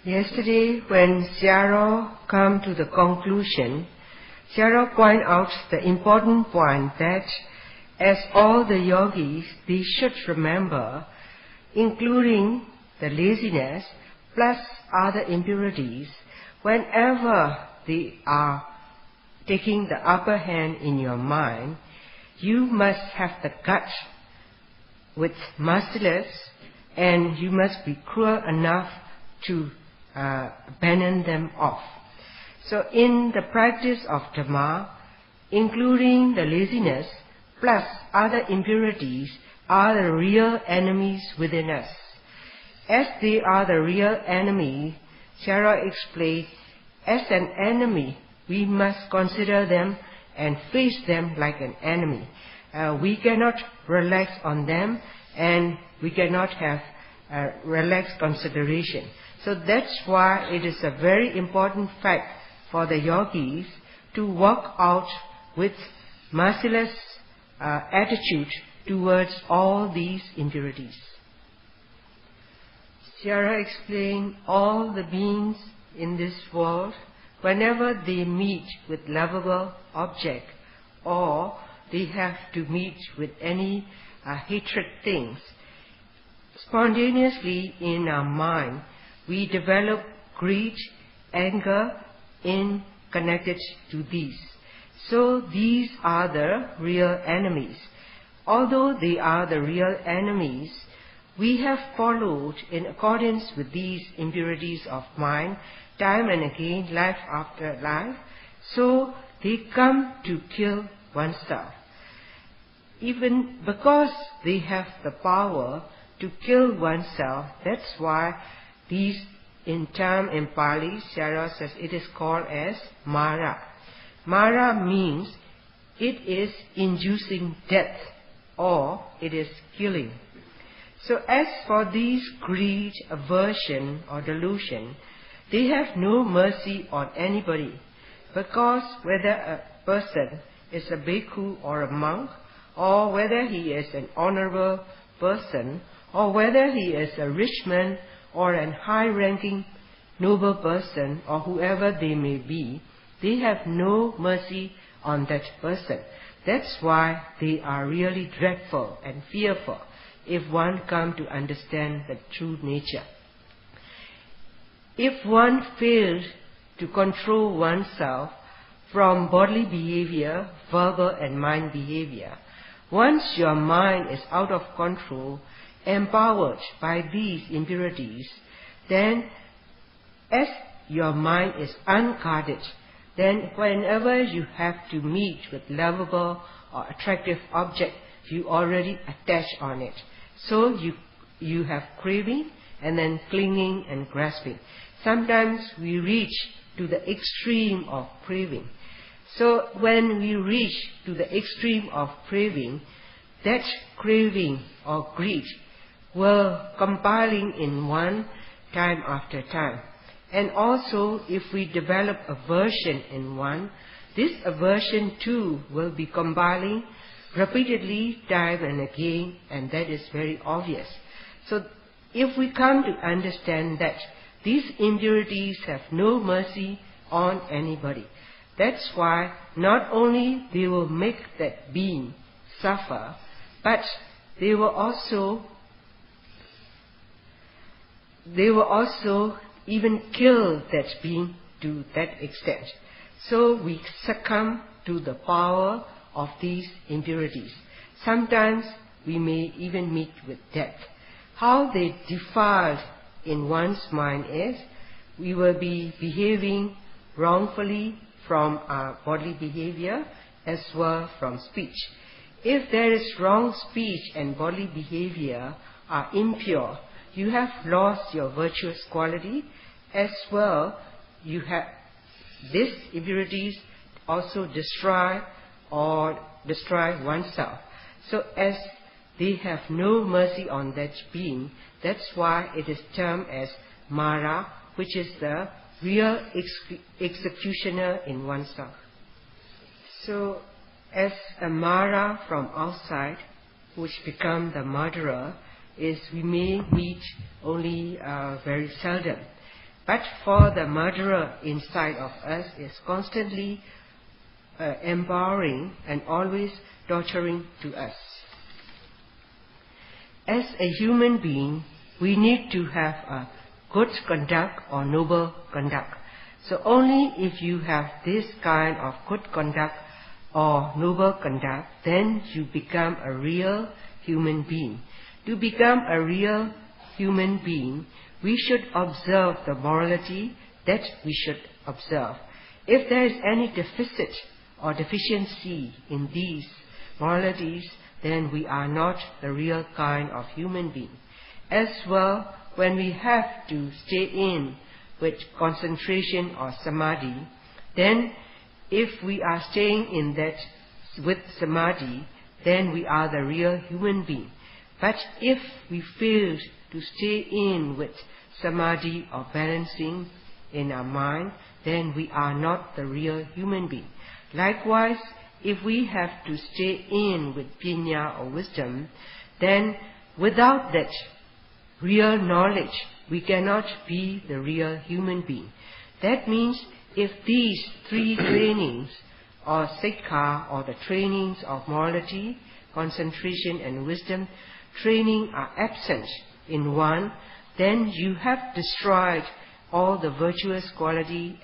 Yesterday, when Sayadaw came to the conclusion, Sayadaw pointed out the important point that as all the yogis, they should remember, including the laziness plus other impurities, whenever they are taking the upper hand in your mind, you must have the guts with merciless, and you must be cruel enough to abandon them off. So in the practice of Dhamma, including the laziness plus other impurities are the real enemies within us. As they are the real enemy, Sayadaw explained, as an enemy, we must consider them and face them like an enemy. We cannot relax on them, and we cannot have relaxed consideration. So that's why it is a very important fact for the yogis to work out with merciless attitude towards all these impurities. Sayadaw explained all the beings in this world, whenever they meet with lovable object or they have to meet with any hatred things, spontaneously in our mind we develop greed, anger in connected to these. So these are the real enemies. Although they are the real enemies, we have followed in accordance with these impurities of mind time and again, life after life, so they come to kill oneself. Even because they have the power to kill oneself, that's why these in Pali, Sayadaw says it is called as Mara. Mara means it is inducing death or it is killing. So as for these greed, aversion or delusion, they have no mercy on anybody, because whether a person is a bhikkhu or a monk, or whether he is an honorable person, or whether he is a rich man or an high-ranking noble person, or whoever they may be, they have no mercy on that person. That's why they are really dreadful and fearful if one comes to understand the true nature. If one fails to control oneself from bodily behavior, verbal and mind behavior, once your mind is out of control, empowered by these impurities, then as your mind is unguarded, then whenever you have to meet with lovable or attractive object, you already attach on it. So you have craving and then clinging and grasping. Sometimes we reach to the extreme of craving. So when we reach to the extreme of craving, that craving or greed will compiling in one time after time. And also if we develop aversion in one, this aversion too will be compiling repeatedly time and again, and that is very obvious. So if we come to understand that these impurities have no mercy on anybody, that's why not only they will make that being suffer, but they will also even kill that being to that extent. So we succumb to the power of these impurities. Sometimes we may even meet with death. How they defile in one's mind is, we will be behaving wrongfully from our bodily behavior as well from speech. If there is wrong speech and bodily behavior are impure, you have lost your virtuous quality, as well you have these impurities also destroy oneself. So as they have no mercy on that being, that's why it is termed as Mara, which is the real executioner in oneself. So as a Mara from outside, which become the murderer, is we may meet only very seldom. But for the murderer inside of us is constantly empowering and always torturing to us. As a human being, we need to have a good conduct or noble conduct. So only if you have this kind of good conduct or noble conduct, then you become a real human being. To become a real human being, we should observe the morality that we should observe. If there is any deficit or deficiency in these moralities, then we are not the real kind of human being. As well, when we have to stay in with concentration or samadhi, then if we are staying in that with samadhi, then we are the real human being. But if we fail to stay in with samadhi or balancing in our mind, then we are not the real human being. Likewise, if we have to stay in with piññā or wisdom, then without that real knowledge, we cannot be the real human being. That means if these three trainings or sikkha or the trainings of morality, concentration and wisdom training are absent in one, then you have destroyed all the virtuous quality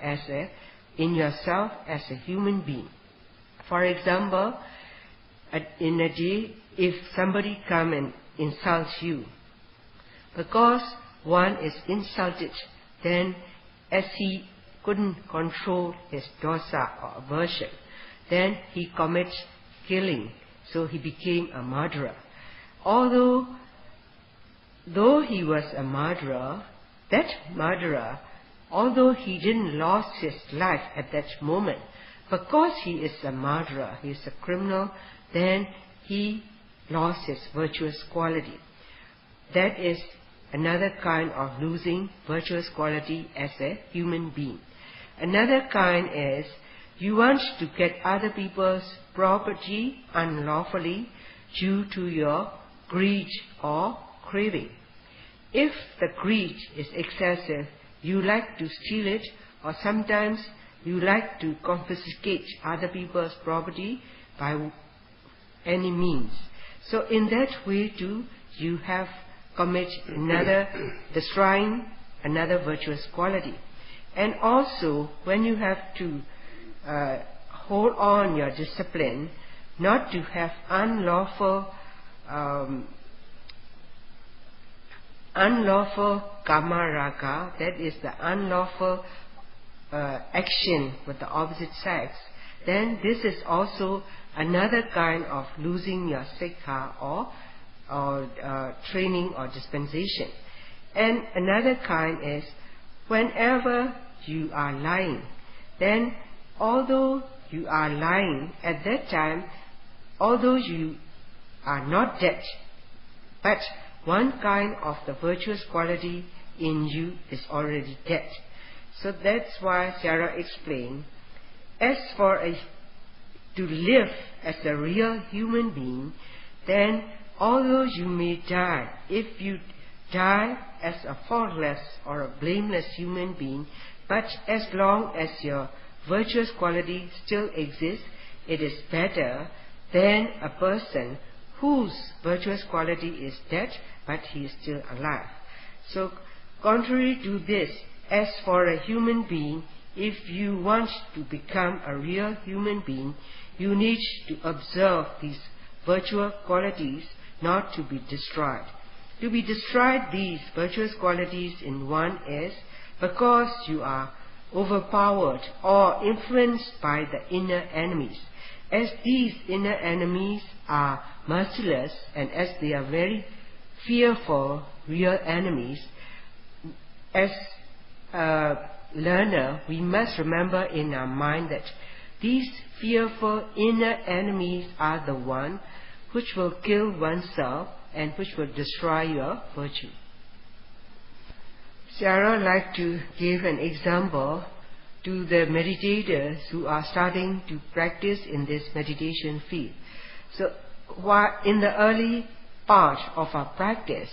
in yourself as a human being. For example, in a day, if somebody come and insults you, because one is insulted, then as he couldn't control his dosa or aversion, then he commits killing, so he became a murderer. Though he was a murderer, that murderer, although he didn't lose his life at that moment, because he is a murderer, he is a criminal, then he lost his virtuous quality. That is another kind of losing virtuous quality as a human being. Another kind is you want to get other people's property unlawfully due to your greed or craving. If the greed is excessive, you like to steal it, or sometimes you like to confiscate other people's property by any means. So in that way too, you have destroying another virtuous quality. And also, when you have to hold on your discipline, not to have unlawful kama raga, that is the unlawful action with the opposite sex, then this is also another kind of losing your sikkha or training or dispensation. And another kind is whenever you are lying, then although you are lying at that time, although you are not dead, but one kind of the virtuous quality in you is already dead. So that's why Sarah explained, as for to live as a real human being, then although you may die, if you die as a faultless or a blameless human being, but as long as your virtuous quality still exists, it is better than a person whose virtuous quality is dead, but he is still alive. So, contrary to this, as for a human being, if you want to become a real human being, you need to observe these virtuous qualities not to be destroyed. To be destroyed, these virtuous qualities in one is because you are overpowered or influenced by the inner enemies. As these inner enemies are merciless and as they are very fearful real enemies, as a learner, we must remember in our mind that these fearful inner enemies are the one which will kill oneself and which will destroy your virtue. Sarah would like to give an example to the meditators who are starting to practice in this meditation field. So, while in the early part of our practice,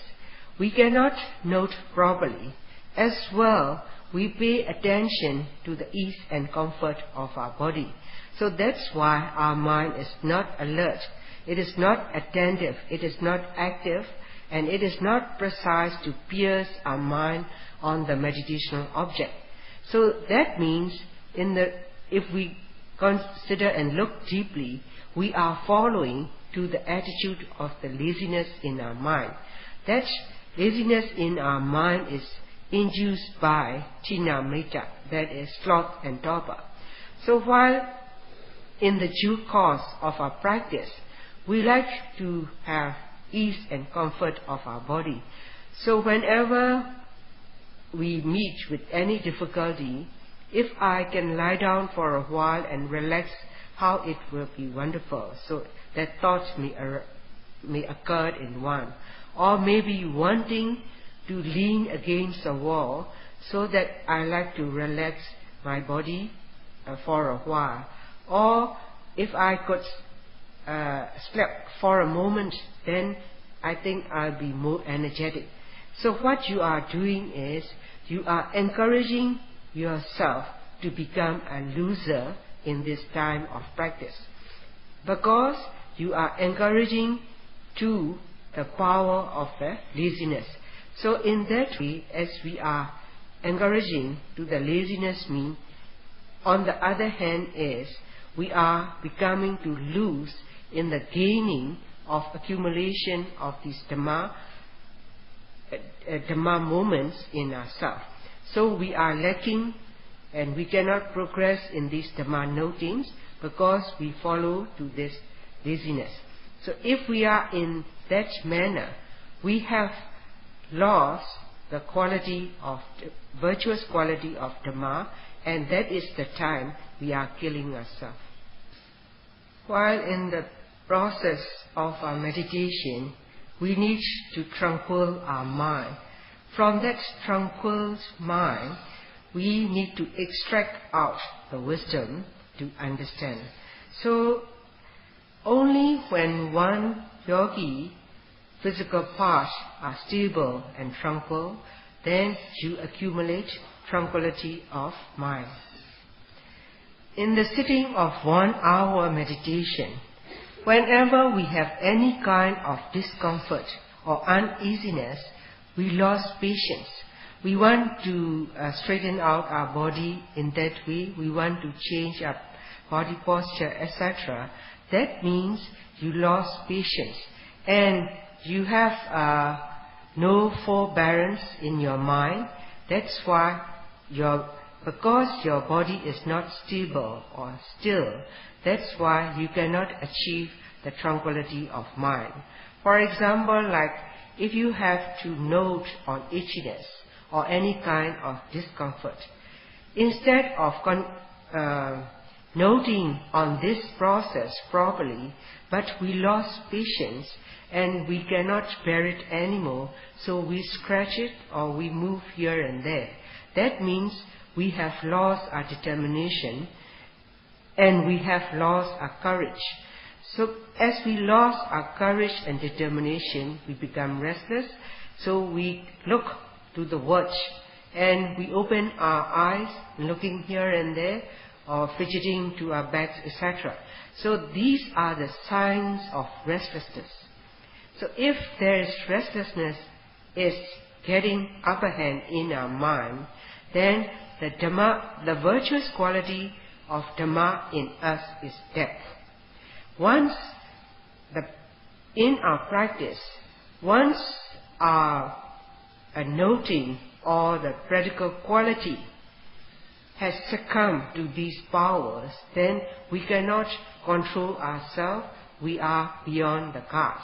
we cannot note properly. As well, we pay attention to the ease and comfort of our body. So that's why our mind is not alert, it is not attentive, it is not active, and it is not precise to pierce our mind on the meditational object. So that means if we consider and look deeply, we are following to the attitude of the laziness in our mind. That laziness in our mind is induced by Tina Metta, that is sloth and torpor. So while in the due course of our practice, we like to have ease and comfort of our body. So whenever we meet with any difficulty, if I can lie down for a while and relax, how it will be wonderful. So that thought may occur in one. Or maybe wanting to lean against a wall, so that I like to relax my body for a while. Or if I could sleep for a moment, then I think I'll be more energetic. So what you are doing is, you are encouraging yourself to become a loser in this time of practice, because you are encouraging to the power of the laziness. So in that way, as we are encouraging to the laziness mean, on the other hand is, we are becoming to lose in the gaining of accumulation of these Dhamma moments in ourselves. So we are lacking and we cannot progress in these Dhamma notings because we follow to this laziness. So if we are in that manner, we have lost the quality of virtuous quality of Dhamma, and that is the time we are killing ourselves. While in the process of our meditation, we need to tranquil our mind. From that tranquil mind, we need to extract out the wisdom to understand. So only when one yogi physical parts are stable and tranquil, then you accumulate tranquility of mind. In the sitting of 1 hour meditation, whenever we have any kind of discomfort or uneasiness, we lose patience. We want to straighten out our body in that way, we want to change our body posture, etc. That means you lost patience and you have no forbearance in your mind. That's why because your body is not stable or still, that's why you cannot achieve the tranquility of mind. For example, like if you have to note on itchiness or any kind of discomfort, instead of noting on this process properly, but we lost patience and we cannot bear it anymore, so we scratch it or we move here and there. That means we have lost our determination and we have lost our courage. So as we lost our courage and determination, we become restless, so we look to the watch and we open our eyes looking here and there or fidgeting to our backs, etc. So these are the signs of restlessness. So if there is restlessness is getting upper hand in our mind, then the Dhamma, the virtuous quality of Dhamma in us is dead. Once in our practice, once our noting or the practical quality has succumbed to these powers, then we cannot control ourselves, we are beyond the guard.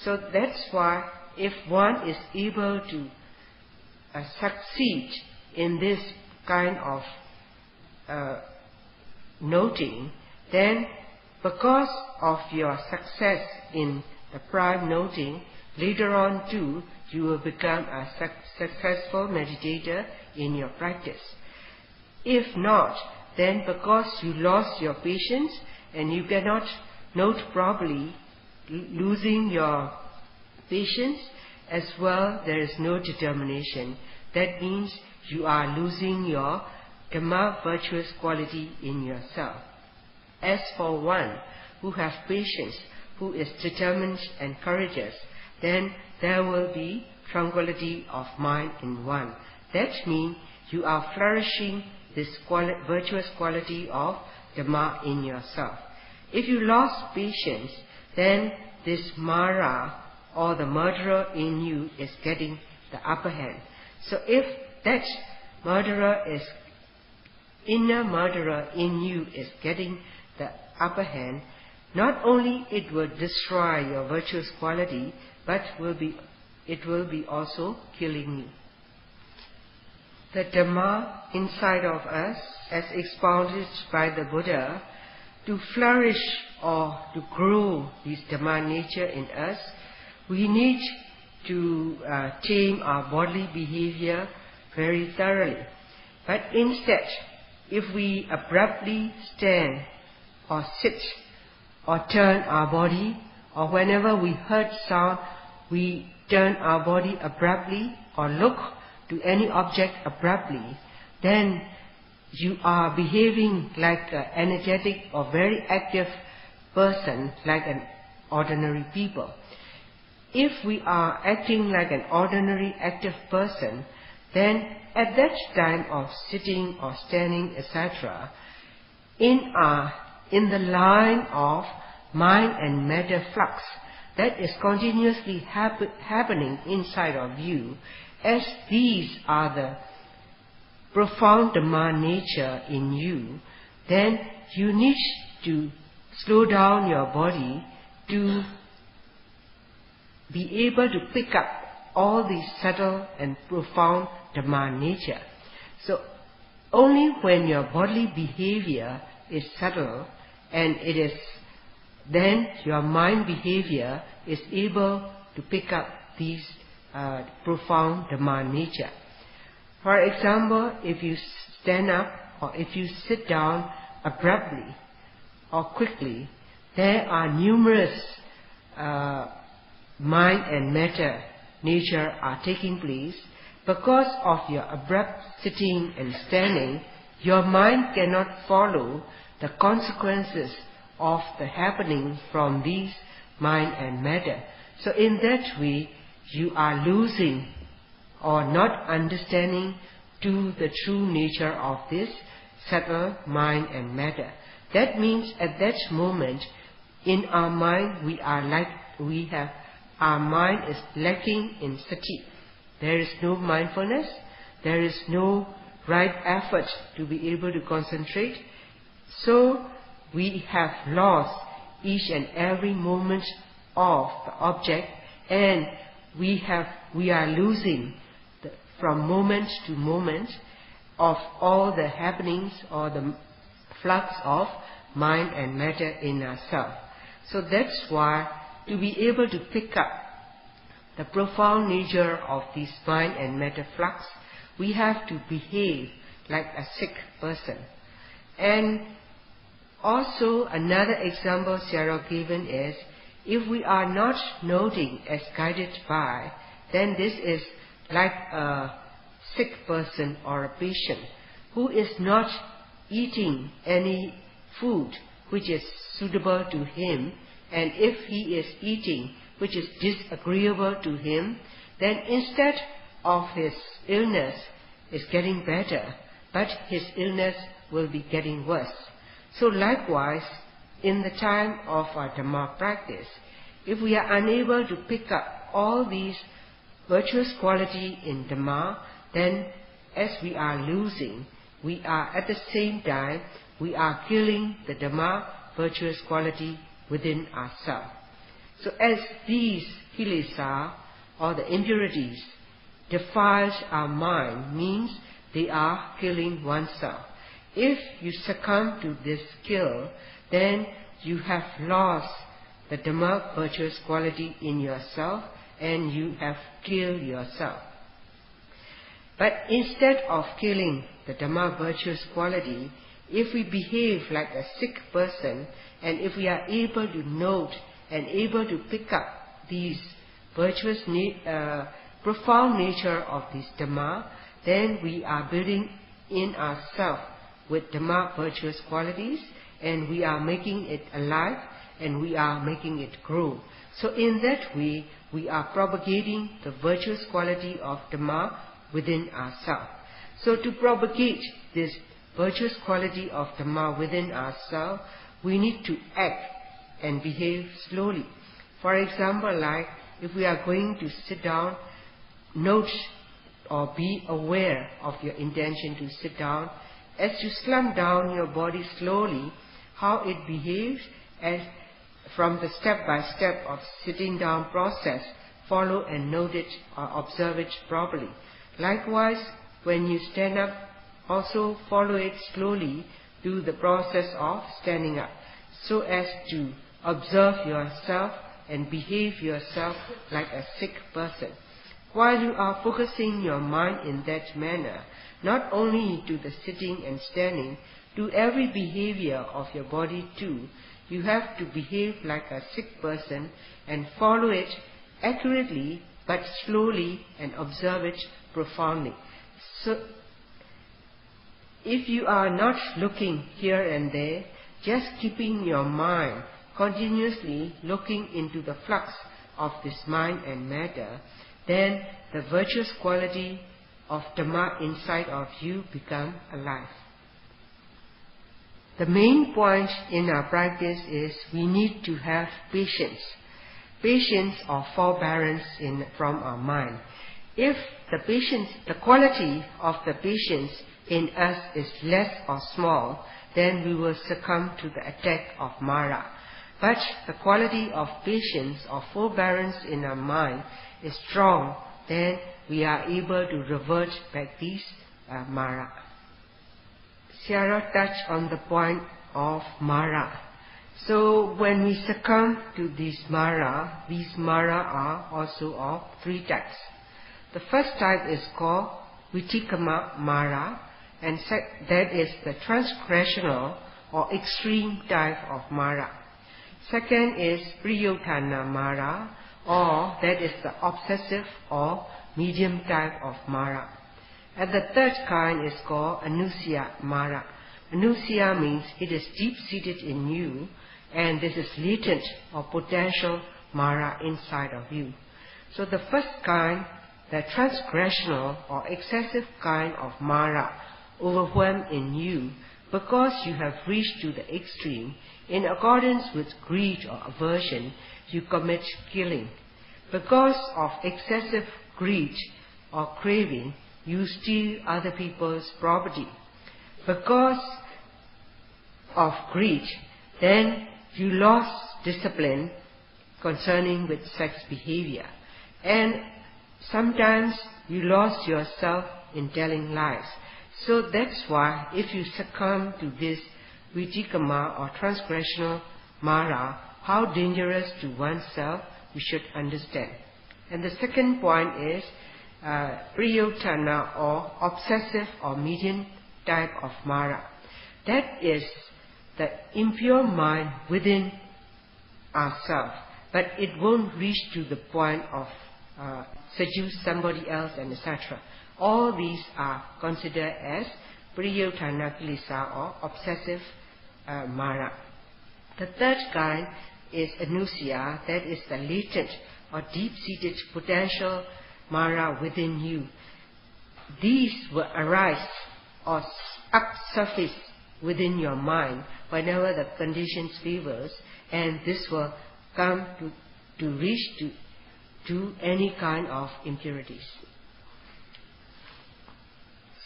So that's why if one is able to succeed in this kind of noting, then because of your success in the prime noting, later on too, you will become a successful meditator in your practice. If not, then because you lost your patience and you cannot note properly, losing your patience as well, there is no determination. That means you are losing your Dhamma virtuous quality in yourself. As for one who has patience, who is determined and courageous, then there will be tranquility of mind in one. That means you are flourishing this virtuous quality of Dhamma in yourself. If you lost patience, then this Mara or the murderer in you is getting the upper hand. So if that inner murderer in you is getting the upper hand, not only it will destroy your virtuous quality, but it will be also killing you. The Dhamma inside of us, as expounded by the Buddha, to flourish or to grow this Dhamma nature in us, we need to tame our bodily behavior very thoroughly. But instead, if we abruptly stand or sit or turn our body, or whenever we heard sound, we turn our body abruptly or look to any object abruptly, then you are behaving like an energetic or very active person, like an ordinary people. If we are acting like an ordinary active person, then at that time of sitting or standing, etc., in the line of mind and matter flux that is continuously happening inside of you, as these are the profound Dhamma nature in you, then you need to slow down your body to be able to pick up all these subtle and profound Dhamma nature. So only when your bodily behavior is subtle and it is, then your mind behavior is able to pick up these profound Dhamma nature. For example, if you stand up or if you sit down abruptly or quickly, there are numerous mind and matter nature are taking place. Because of your abrupt sitting and standing, your mind cannot follow the consequences of the happening from these mind and matter. So in that way, you are losing or not understanding to the true nature of this subtle mind and matter. That means at that moment, in our mind, our mind is lacking in sati. There is no mindfulness, there is no right effort to be able to concentrate. So we have lost each and every moment of the object, and we are losing from moment to moment of all the happenings or the flux of mind and matter in ourselves. So that's why, to be able to pick up the profound nature of this mind and matter flux, we have to behave like a sick person. And also another example Sayadaw given is, if we are not noting as guided by, then this is like a sick person or a patient who is not eating any food which is suitable to him, and if he is eating which is disagreeable to him, then instead of his illness is getting better, but his illness will be getting worse. So likewise, in the time of our Dhamma practice, if we are unable to pick up all these virtuous qualities in Dhamma, then as we are losing, we are at the same time, we are killing the Dhamma virtuous quality within ourselves. So as these kilesa or the impurities defiles our mind, means they are killing oneself. If you succumb to this kill, then you have lost the Dhamma virtuous quality in yourself and you have killed yourself. But instead of killing the Dhamma virtuous quality, if we behave like a sick person, and if we are able to note and able to pick up these virtuous, profound nature of this Dhamma, then we are building in ourselves with Dhamma virtuous qualities, and we are making it alive, and we are making it grow. So in that way, we are propagating the virtuous quality of Dhamma within ourselves. So to propagate this virtuous quality of Dhamma within ourselves, we need to act and behave slowly. For example, like if we are going to sit down, note or be aware of your intention to sit down. As you slump down your body slowly, how it behaves, as from the step-by-step of sitting down process, follow and note it or observe it properly. Likewise, when you stand up, also follow it slowly, do the process of standing up, so as to observe yourself and behave yourself like a sick person. While you are focusing your mind in that manner, not only to the sitting and standing, to every behavior of your body too, you have to behave like a sick person and follow it accurately but slowly and observe it profoundly. So, if you are not looking here and there, just keeping your mind continuously looking into the flux of this mind and matter, then the virtuous quality of Dhamma inside of you become alive. The main point in our practice is we need to have patience. Patience or forbearance from our mind. If the quality of the patience in us is less or small, then we will succumb to the attack of Mara. But the quality of patience or forbearance in our mind is strong, then we are able to revert back these Mara. Sayadaw touched on the point of Mara. So when we succumb to these Mara are also of three types. The first type is called Vitikama Mara, and that is the transgressional or extreme type of Mara. Second is Priyotana Mara, or that is the obsessive or medium type of Mara. And the third kind is called Anusaya Mara. Anusaya means it is deep-seated in you, and this is latent or potential Mara inside of you. So the first kind, the transgressional or excessive kind of Mara, overwhelmed in you because you have reached to the extreme. In accordance with greed or aversion, you commit killing. Because of excessive greed or craving, you steal other people's property. Because of greed, then you lost discipline concerning with sex behavior. And sometimes you lost yourself in telling lies. So that's why if you succumb to this Vitikama or transgressional Mara, how dangerous to oneself, we should understand. And the second point is Priyotana or obsessive or medium type of Mara. That is the impure mind within ourselves, but it won't reach to the point of seduce somebody else and etc. All these are considered as Priyotana Kilesa or obsessive Mara. The third kind is Anusaya, that is the latent or deep-seated potential Mara within you. These will arise or upsurface within your mind whenever the conditions favors, and this will come to reach to any kind of impurities.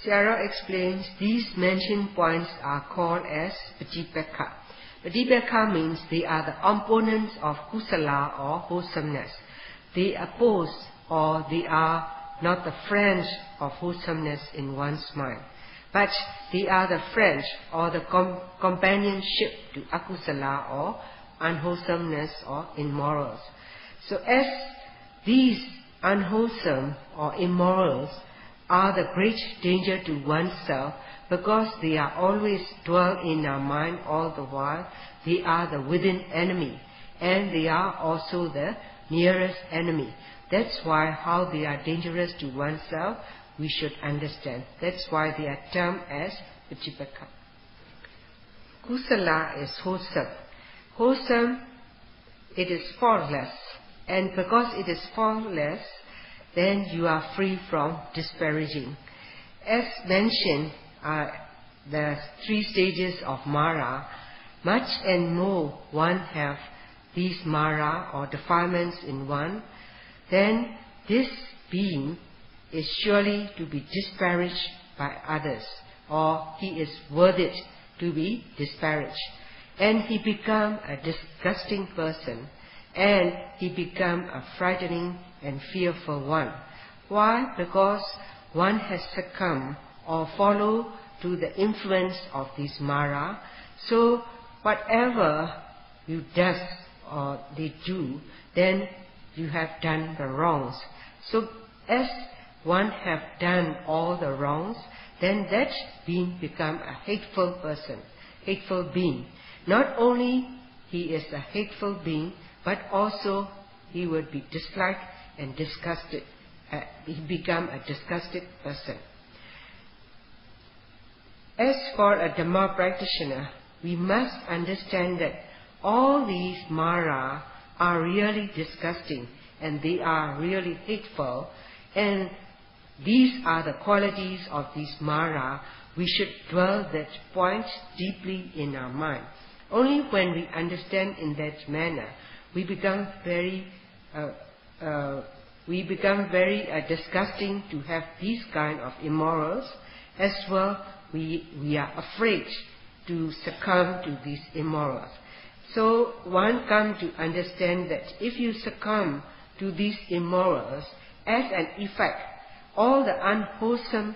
Sayadaw explains these mentioned points are called as Patipekha. Patipekha means they are the opponents of Kusala or wholesomeness. They oppose or they are not the friends of wholesomeness in one's mind, but they are the friends or the companionship to Akusala or unwholesomeness or immorals. So as these unwholesome or immorals are the great danger to oneself because they are always dwell in our mind all the while, they are the within enemy, and they are also the nearest enemy. That's why how they are dangerous to oneself, we should understand. That's why they are termed as Vichipaka. Kusala is wholesome. Wholesome, it is faultless. And because it is faultless, then you are free from disparaging. As mentioned, the 3 stages of Mara, much and more one have these Mara or defilements in one, then this being is surely to be disparaged by others, or he is worthy to be disparaged. And he become a disgusting person, and he become a frightening and fearful one. Why? Because one has succumbed or follow to the influence of this Mara. So whatever you does or they do, then you have done the wrongs. So as one have done all the wrongs, then that being become a hateful person, hateful being. Not only he is a hateful being, but also he would be disliked and disgusted. He become a disgusted person. As for a Dhamma practitioner, we must understand that all these Mara are really disgusting and they are really hateful, and these are the qualities of these Mara. We should dwell that point deeply in our mind. Only when we understand in that manner, we become very disgusting to have these kind of immorals. As well, we are afraid to succumb to these immorals. So one comes to understand that if you succumb to these immorals, as an effect, all the unwholesome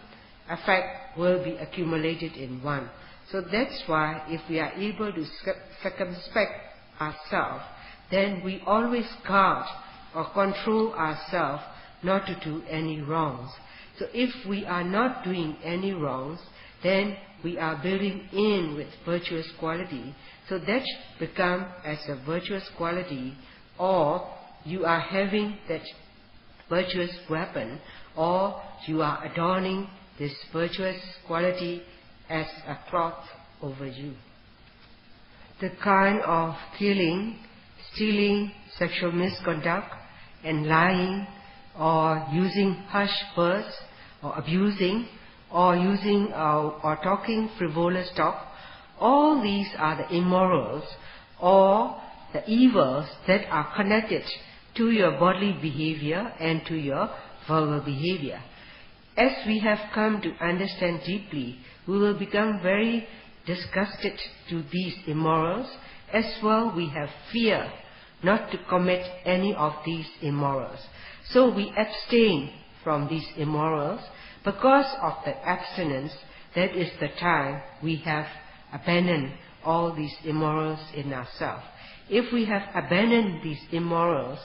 effect will be accumulated in one. So that's why if we are able to circumspect ourselves, then we always guard or control ourselves not to do any wrongs. So if we are not doing any wrongs, then we are building in with virtuous quality. So that become as a virtuous quality, or you are having that virtuous weapon, or you are adorning this virtuous quality as a cloth over you. The kind of killing, stealing, sexual misconduct, and lying, or using harsh words, or abusing, or using or talking frivolous talk, all these are the immorals or the evils that are connected to your bodily behavior and to your verbal behavior. As we have come to understand deeply, we will become very disgusted to these immorals. As well, we have fear not to commit any of these immorals. So we abstain from these immorals. Because of the abstinence, that is the time we have abandoned all these immorals in ourselves. If we have abandoned these immorals,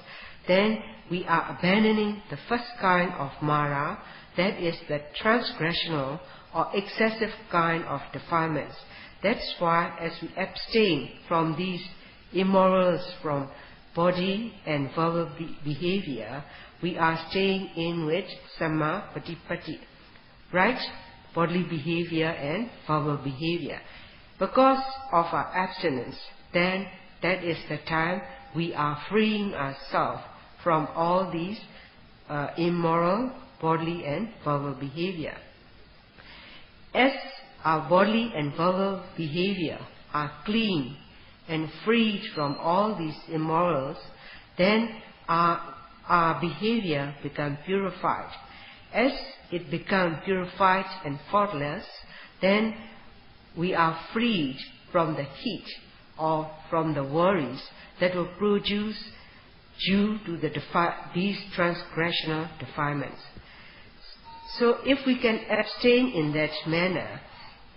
then we are abandoning the first kind of Mara, that is the transgressional or excessive kind of defilements. That's why as we abstain from these immorals from body and verbal behavior, we are staying in with Samma Patipatti, right bodily behavior and verbal behavior. Because of our abstinence, then that is the time we are freeing ourselves from all these immoral bodily and verbal behavior. As our bodily and verbal behavior are clean and freed from all these immorals, then our behavior becomes purified. As it becomes purified and faultless, then we are freed from the heat or from the worries that will produce due to these transgressional defilements. So if we can abstain in that manner,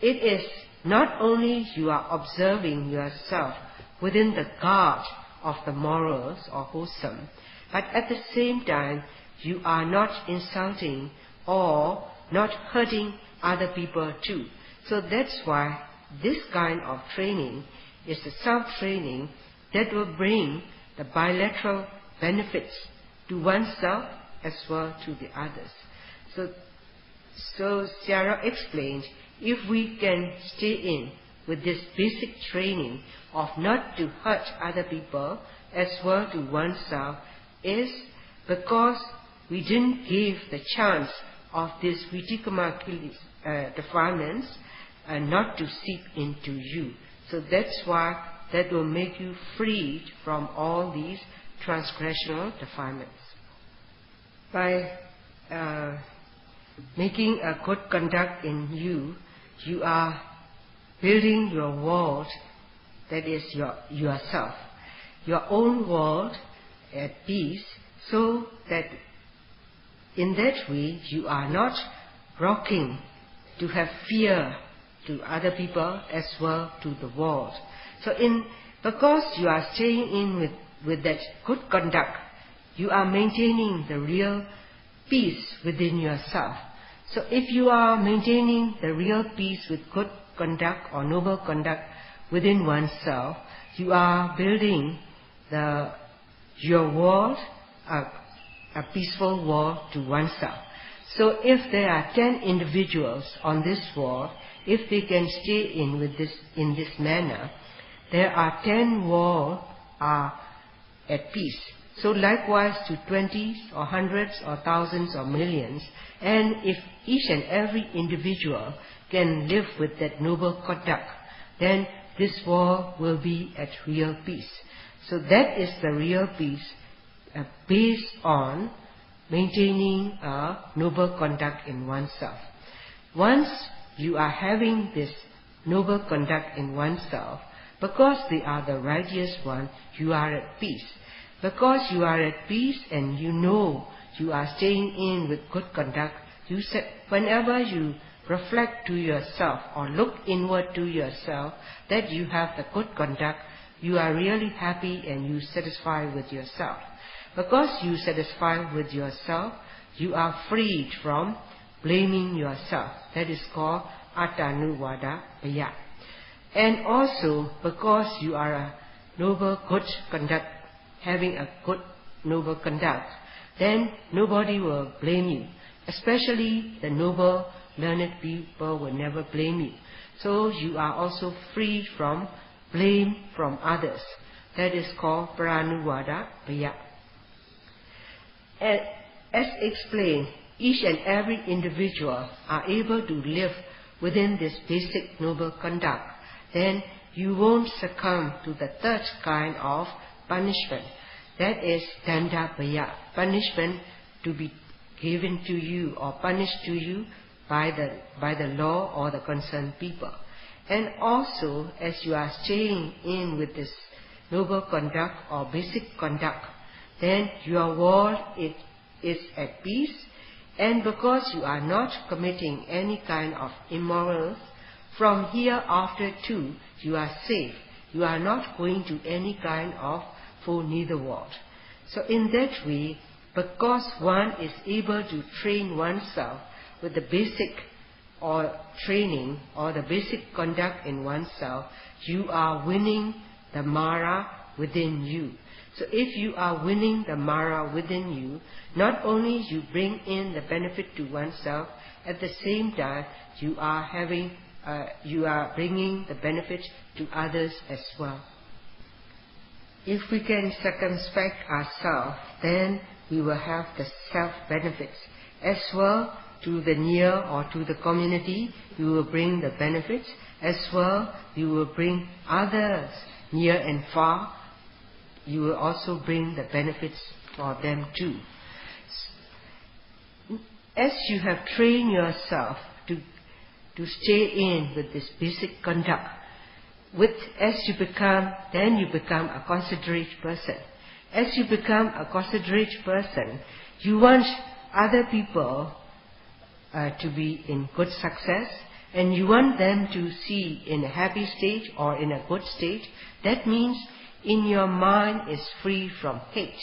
it is not only you are observing yourself within the guard of the morals or wholesome, but at the same time you are not insulting or not hurting other people too. So that's why this kind of training is the self-training that will bring the bilateral benefits to oneself as well to the others. So So Sayadaw explained, if we can stay in with this basic training of not to hurt other people as well to oneself, is because we didn't give the chance of this vitikama defilements not to seep into you. So that's why that will make you freed from all these transgressional defilements. By making a good conduct in you, you are building your world, that is yourself, your own world at peace, so that in that way you are not rocking to have fear to other people as well to the world. So because you are staying in with that good conduct, you are maintaining the real peace within yourself. So if you are maintaining the real peace with good conduct or noble conduct within oneself, you are building your world, a peaceful world to oneself. So if there are 10 individuals on this world, if they can stay in this manner, there are 10 worlds are at peace. So likewise to 20s or hundreds or thousands or millions, and if each and every individual can live with that noble conduct, then this world will be at real peace. So that is the real peace based on maintaining a noble conduct in oneself. Once you are having this noble conduct in oneself, because they are the righteous one, you are at peace. Because you are at peace and you know you are staying in with good conduct, you said whenever you reflect to yourself or look inward to yourself that you have the good conduct, you are really happy and you satisfy with yourself. Because you satisfy with yourself, you are freed from blaming yourself. That is called Attanuvada Bhaya. And also because you are a noble good conduct, having a good noble conduct, then nobody will blame you. Especially the noble learned people will never blame you. So you are also free from blame from others. That is called Paranuvada Bhaya. As explained, each and every individual are able to live within this basic noble conduct. Then you won't succumb to the third kind of punishment. That is Danda Bhaya, punishment to be given to you or punished to you by the law or the concerned people. And also, as you are staying in with this noble conduct or basic conduct, then your world is at peace, and because you are not committing any kind of immorals, from hereafter too you are safe. You are not going to any kind of for neither world. So in that way, because one is able to train oneself with the basic or training or the basic conduct in oneself, you are winning the Mara within you. So if you are winning the Mara within you, not only you bring in the benefit to oneself, at the same time you are bringing the benefit to others as well. If we can circumspect ourselves, then we will have the self-benefits. As well to the near or to the community, you will bring the benefits. As well, you will bring others near and far. You will also bring the benefits for them too. As you have trained yourself to stay in with this basic conduct, then you become a considerate person. As you become a considerate person, you want other people to be in good success, and you want them to see in a happy state or in a good state. That means in your mind is free from hate.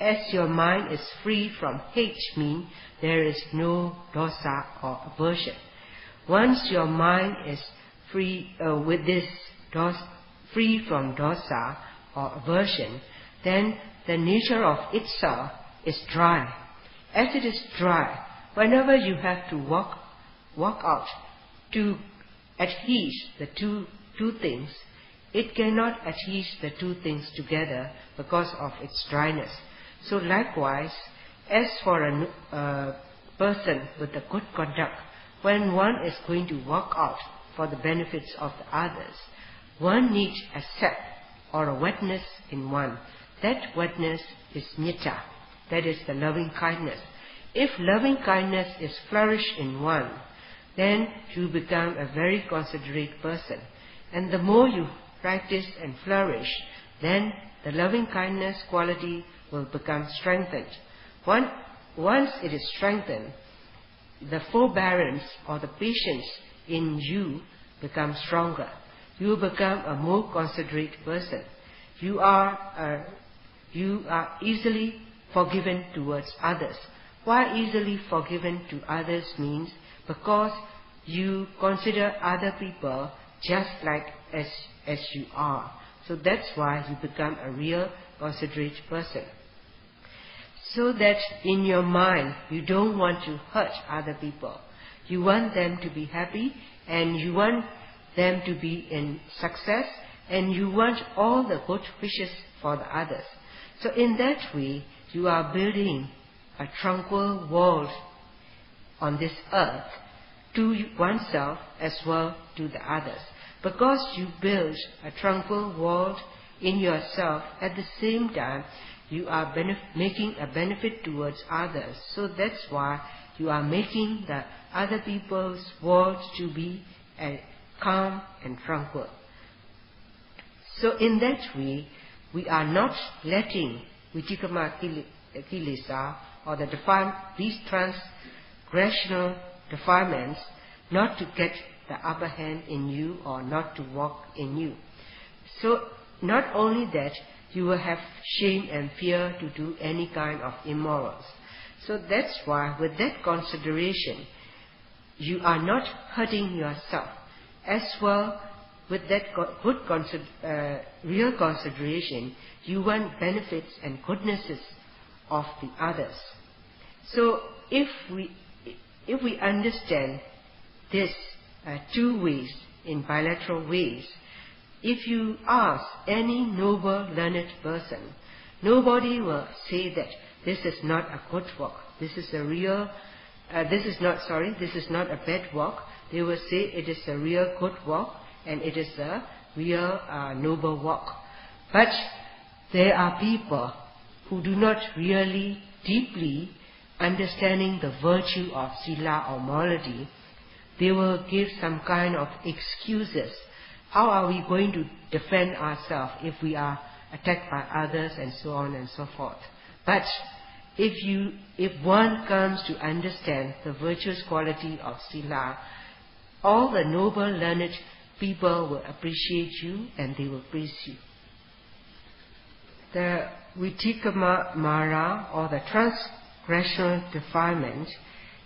As your mind is free from hate means there is no dosa or aversion. Once your mind is free free from dosa or aversion, then the nature of itself is dry. As it is dry, whenever you have to walk out to adhere the two things, it cannot adhere the two things together because of its dryness. So likewise, as for a person with a good conduct, when one is going to walk out for the benefits of the others, one needs a sap or a wetness in one. That wetness is metta, that is the loving kindness. If loving kindness is flourished in one, then you become a very considerate person. And the more you practice and flourish, then the loving kindness quality will become strengthened. Once it is strengthened, the forbearance or the patience in you becomes stronger. You become a more considerate person. You are easily forgiven towards others. Why easily forgiven to others means because you consider other people just like as you are. So that's why you become a real considerate person. So that in your mind you don't want to hurt other people. You want them to be happy, and you want them to be in success, and you want all the good wishes for the others. So in that way, you are building a tranquil world on this earth to oneself as well to the others. Because you build a tranquil world in yourself, at the same time you are making a benefit towards others. So that's why you are making the other people's world to be calm and tranquil. So in that way, we are not letting vitikama kilesa or these transgressional defilements not to get the upper hand in you or not to walk in you. So not only that, you will have shame and fear to do any kind of immorals. So that's why with that consideration, you are not hurting yourself. As well, with that real consideration, you want benefits and goodnesses of the others. So if we understand this two ways, in bilateral ways, if you ask any noble, learned person, nobody will say that this is not a good work, this is not a bad work. They will say it is a real good work and it is a real noble work. But there are people who do not really deeply understanding the virtue of sila or morality. They will give some kind of excuses. How are we going to defend ourselves if we are attacked by others, and so on and so forth? But if one comes to understand the virtuous quality of sila, all the noble, learned people will appreciate you and they will praise you. The vitikama mara, or the transgressional defilement,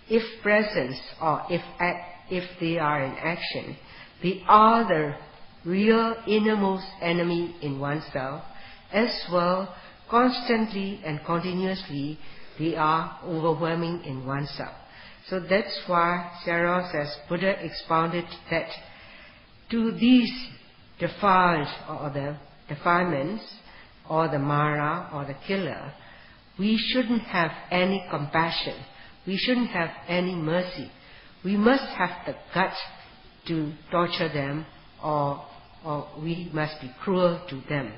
if present or if they are in action, they are the real innermost enemy in oneself. As well, constantly and continuously, they are overwhelming in oneself. So that's why Sayadaw says, Buddha expounded that to these defiled or the defilements or the mara or the killer, we shouldn't have any compassion. We shouldn't have any mercy. We must have the guts to torture them, or we must be cruel to them.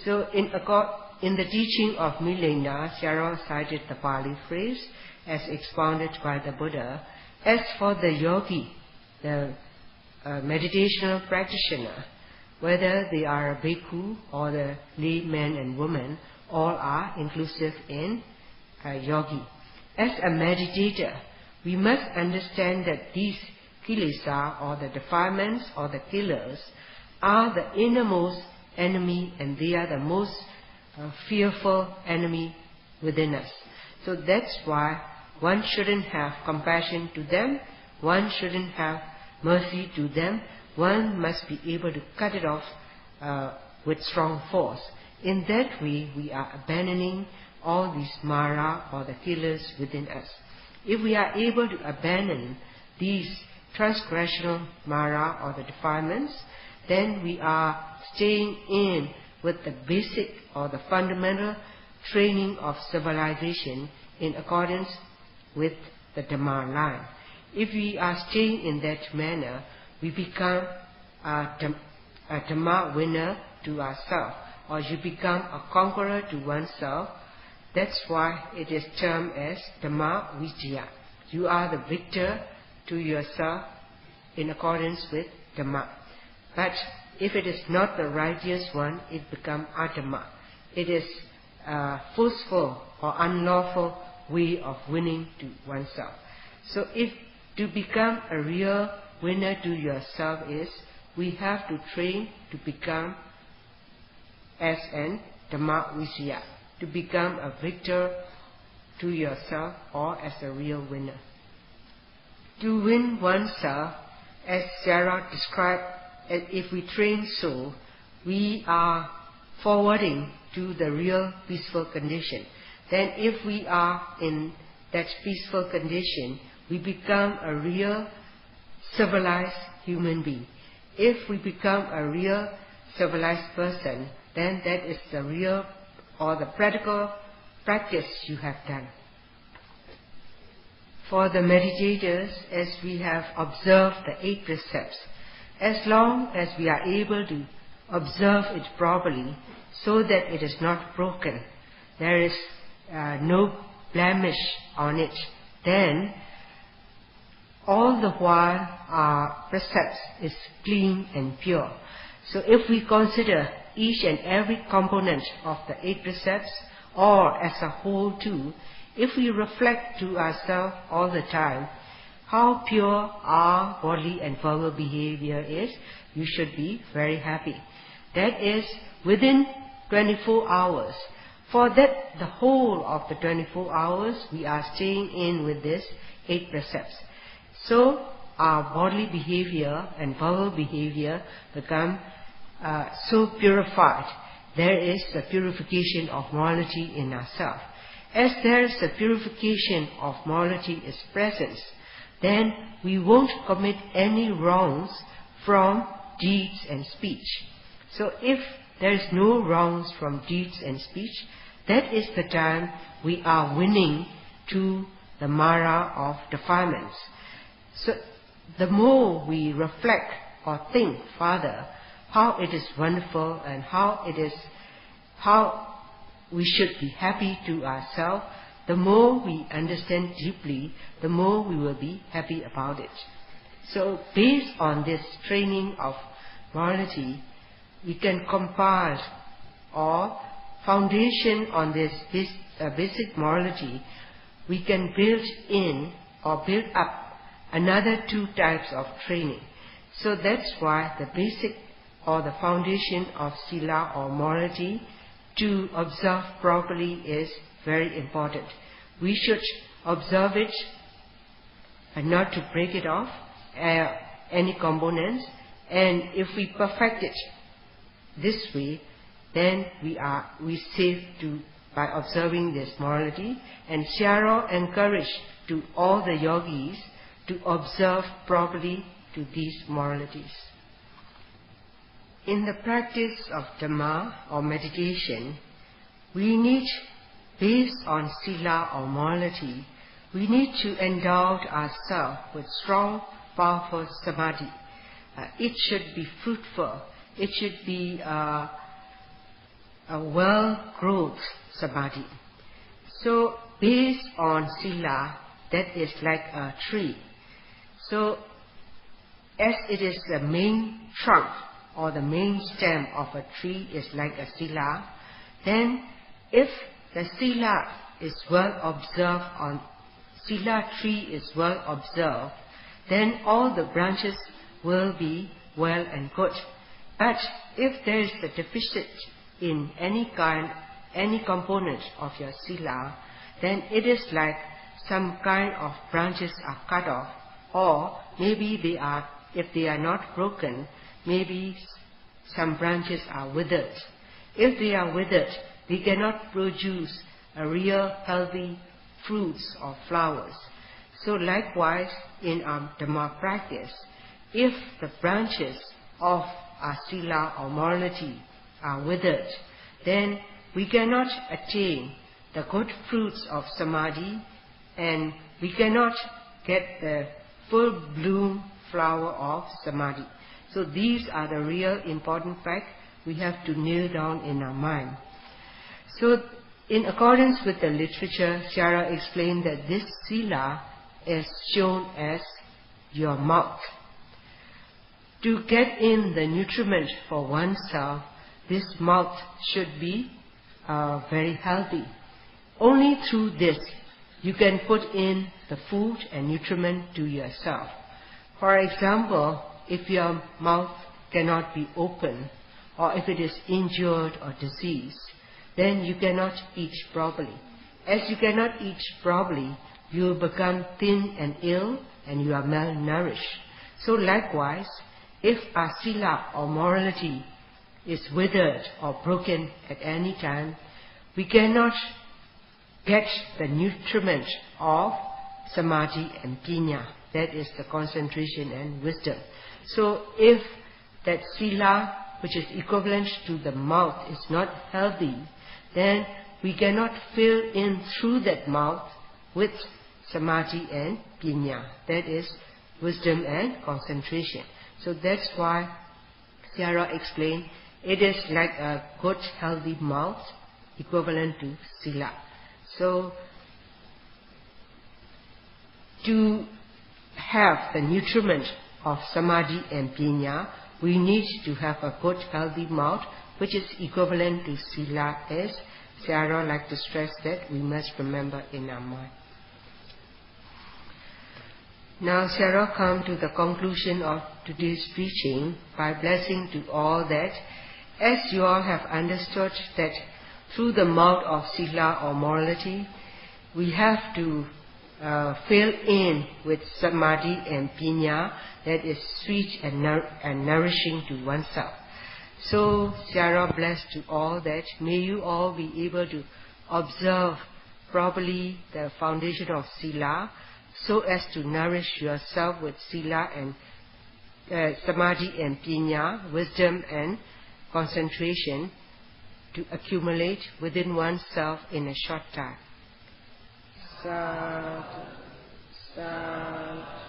So in the teaching of Milena, Sayadaw cited the Pali phrase as expounded by the Buddha. As for the yogi, the meditational practitioner, whether they are a bhikkhu or the layman and woman, all are inclusive in yogi. As a meditator, we must understand that these kilesa, or the defilements or the killers, are the innermost enemy, and they are the most fearful enemy within us. So that's why one shouldn't have compassion to them, one shouldn't have mercy to them, one must be able to cut it off with strong force. In that way, we are abandoning all these mara or the killers within us. If we are able to abandon these transgressional mara or the defilements, then we are staying in with the basic or the fundamental training of civilization in accordance with the Dhamma line. If we are staying in that manner, we become a Dhamma winner to ourselves, or you become a conqueror to oneself. That's why it is termed as Dhamma Vijaya. You are the victor to yourself in accordance with Dhamma. But if it is not the righteous one, it becomes Adhamma. It is a forceful or unlawful way of winning to oneself. So if to become a real winner to yourself is, we have to train to become as an Dhamma Vijaya, to become a victor to yourself or as a real winner. To win oneself, as Sayadaw described, if we train so, we are forwarding to the real peaceful condition. Then if we are in that peaceful condition, we become a real civilized human being. If we become a real civilized person, then that is the real or the practical practice you have done. For the meditators, as we have observed the 8 precepts, as long as we are able to observe it properly so that it is not broken, there is no blemish on it, then all the while our precepts is clean and pure. So if we consider each and every component of the 8 precepts, or as a whole too, if we reflect to ourselves all the time how pure our bodily and verbal behavior is, you should be very happy. That is within 24 hours. For that, the whole of the 24 hours, we are staying in with this 8 precepts. So our bodily behavior and verbal behavior become so purified. There is a purification of morality in ourselves. As there is a purification of morality is present, then we won't commit any wrongs from deeds and speech. So if there is no wrongs from deeds and speech, that is the time we are winning to the mara of defilements. So the more we reflect or think further how it is wonderful and how we should be happy to ourselves, the more we understand deeply, the more we will be happy about it. So based on this training of morality, we can compile or foundation on this basic morality, we can build in or build up another 2 types of training. So that's why the basic or the foundation of sila or morality to observe properly is very important. We should observe it and not to break it off any components, and if we perfect it this way, then we save by observing this morality. And Sayadaw encouraged to all the yogis to observe properly to these moralities. In the practice of Dhamma or meditation, we need, based on sila or morality, we need to endow ourselves with strong, powerful samadhi. It should be fruitful. It should be a well-growth samadhi. So, based on sila, that is like a tree. So, as it is the main trunk or the main stem of a tree is like a sila, then if the sila is well observed on sila tree is well observed, then all the branches will be well and good. But if there is a deficit in any component of your sila, then it is like some kind of branches are cut off, or maybe if they are not broken, maybe some branches are withered. If they are withered, they cannot produce a real healthy fruits or flowers. So likewise, in our Dhamma practice, if the branches of our sila or morality are withered, then we cannot attain the good fruits of samadhi, and we cannot get the full bloom flower of samadhi. So these are the real important facts we have to nail down in our mind. So in accordance with the literature, Sayadaw explained that this sila is shown as your mouth. To get in the nutriment for oneself, this mouth should be very healthy. Only through this you can put in the food and nutriment to yourself. For example, if your mouth cannot be open, or if it is injured or diseased, then you cannot eat properly. As you cannot eat properly, you will become thin and ill, and you are malnourished. So likewise, if our sila or morality is withered or broken at any time, we cannot get the nutriment of samadhi and panya, that is the concentration and wisdom. So if that sila, which is equivalent to the mouth, is not healthy, then we cannot fill in through that mouth with samadhi and panya, that is wisdom and concentration. So that's why Sayadaw explained it is like a good healthy mouth equivalent to sila. So to have the nutriment of samadhi and panya, we need to have a good healthy mouth which is equivalent to sila, as Sayadaw like to stress that we must remember in our mind. Now Sayadaw come to the conclusion of today's preaching by blessing to all that, as you all have understood that through the mouth of sila or morality, we have to fill in with samadhi and panya, that is sweet and nourishing to oneself. So Sayadaw bless to all that may you all be able to observe properly the foundation of sila, so as to nourish yourself with sila and samadhi and panya, wisdom and concentration, to accumulate within oneself in a short time. Sadhu, sadhu.